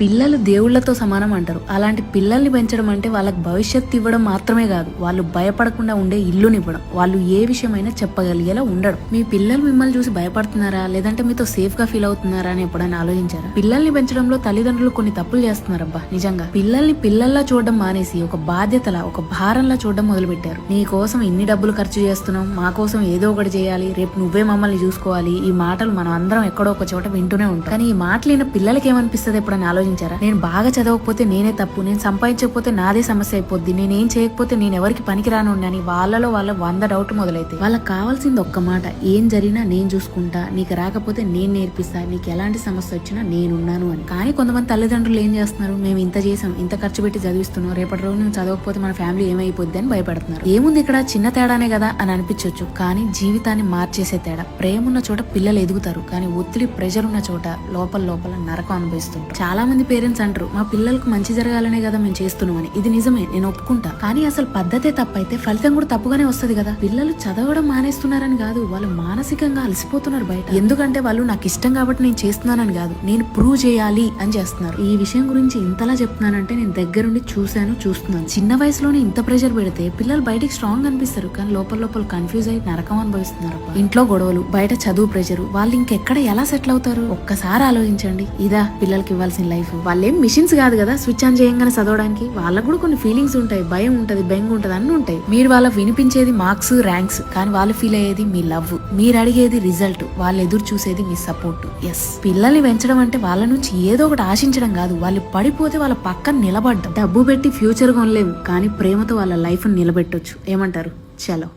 పిల్లలు దేవుళ్లతో సమానం అంటారు. అలాంటి పిల్లల్ని పెంచడం అంటే వాళ్ళకి భవిష్యత్తు ఇవ్వడం మాత్రమే కాదు, వాళ్ళు భయపడకుండా ఉండే ఇల్లునివ్వడం, వాళ్ళు ఏ విషయమైనా చెప్పగలిగేలా ఉండడం. మీ పిల్లలు మిమ్మల్ని చూసి భయపడుతున్నారా, లేదంటే మీతో సేఫ్ గా ఫీల్ అవుతున్నారా అని ఎప్పుడైనా ఆలోచించారా? పిల్లల్ని పెంచడంలో తల్లిదండ్రులు కొన్ని తప్పులు చేస్తున్నారబ్బా. నిజంగా పిల్లల్ని పిల్లల్లా చూడడం మానేసి ఒక బాధ్యతలా, ఒక భారంలా చూడడం మొదలు పెట్టారు. నీ కోసం ఇన్ని డబ్బులు ఖర్చు చేస్తున్నాం, మా కోసం ఏదో ఒకటి చేయాలి, రేపు నువ్వే మమ్మల్ని చూసుకోవాలి, ఈ మాటలు మనం అందరం ఎక్కడో ఒక చోట వింటూనే ఉంటాం. కానీ ఈ మాటలు విన్న పిల్లలకి ఏమనిపిస్తుంది ఎప్పుడైనా ఆలోచించారా? నేను బాగా చదవకపోతే నేనే తప్పు, నేను సంపాదించకపోతే నాదే సమస్య అయిపోద్ది, నేనేం చేయకపోతే నేను ఎవరికి పనికిరాను అని వాళ్ళలో వాళ్ళ 100 డౌట్ మొదలైతే వాళ్ళకి కావాల్సింది ఒక్క మాట, ఏం జరిగినా నేను చూసుకుంటా, నీకు రాకపోతే నేను నేర్పిస్తా, నీకు ఎలాంటి సమస్య వచ్చినా నేనున్నాను అని. కానీ కొంతమంది తల్లిదండ్రులు ఏం చేస్తున్నారు, మేము ఇంత చేసాం, ఇంత ఖర్చు పెట్టి చదివిస్తున్నాం, రేపటి రోజు నువ్వు చదవకపోతే మన ఫ్యామిలీ ఏమైపోద్ది అని భయపడుతున్నారు. ఏముంది ఇక్కడ, చిన్న తేడానే కదా అని అనిపించవచ్చు, కానీ జీవితాన్ని మార్చేసే తేడా. ప్రేమ ఉన్న చోట పిల్లలు ఎదుగుతారు, కానీ ఒత్తిడి, ప్రెషర్ ఉన్న చోట లోపల లోపల నరకం అనుభవిస్తుంటారు. చాలా మంది పేరెంట్స్ అంటారు, మా పిల్లలకు మంచి జరగాలనే కదా మేము చేస్తున్నామని. ఇది నిజమే, నేను ఒప్పుకుంటా. కానీ అసలు పద్ధతే తప్పైతే ఫలితం కూడా తప్పుగానే వస్తుంది కదా. పిల్లలు చదవడం మానేస్తున్నారని కాదు, వాళ్ళు మానసికంగా అలసిపోతున్నారు బయట. ఎందుకంటే వాళ్ళు నాకు ఇష్టం కాబట్టి నేను చేస్తున్నానని కాదు, నేను ప్రూవ్ చేయాలి అని చేస్తున్నారు. ఈ విషయం గురించి ఇంతలా చెప్తున్నానంటే నేను దగ్గరుండి చూస్తున్నాను. చిన్న వయసులోనే ఇంత ప్రెషర్ పెడితే పిల్లలు బయటికి స్ట్రాంగ్ అనిపిస్తారు, కానీ లోపల లోపల కన్ఫ్యూజ్ అయ్యి నరకం అనుభవిస్తున్నారు. ఇంట్లో గొడవలు, బయట చదువు ప్రెషర్, వాళ్ళు ఇంకెక్కడ ఎలా సెటిల్ అవుతారు? ఒక్కసారి ఆలోచించండి. ఇదా పిల్లలకి ఇవ్వాల్సిన లైఫ్? వాళ్ళేం మిషన్స్ కాదు కదా స్విచ్ ఆన్ చేయగానే చదవడానికి. వాళ్ళకు కూడా కొన్ని ఫీలింగ్స్ ఉంటాయి, భయం ఉంటది, బెంగ ఉంటది, అన్ని ఉంటాయి. మీరు వాళ్ళకి వినిపించేది మార్క్స్, ర్యాంక్స్, కానీ వాళ్ళు ఫీల్ అయ్యేది మీ లవ్. మీరు అడిగేది రిజల్ట్, వాళ్ళు ఎదురు చూసేది మీ సపోర్ట్. ఎస్, పిల్లల్ని పెంచడం అంటే వాళ్ళ నుంచి ఏదో ఒకటి ఆశించడం కాదు, వాళ్ళు పడిపోతే వాళ్ళ పక్కన నిలబడ్డం. డబ్బు పెట్టి ఫ్యూచర్ కొనలేము, కానీ ప్రేమతో వాళ్ళ లైఫ్ నిలబెట్టొచ్చు. ఏమంటారు? చలో.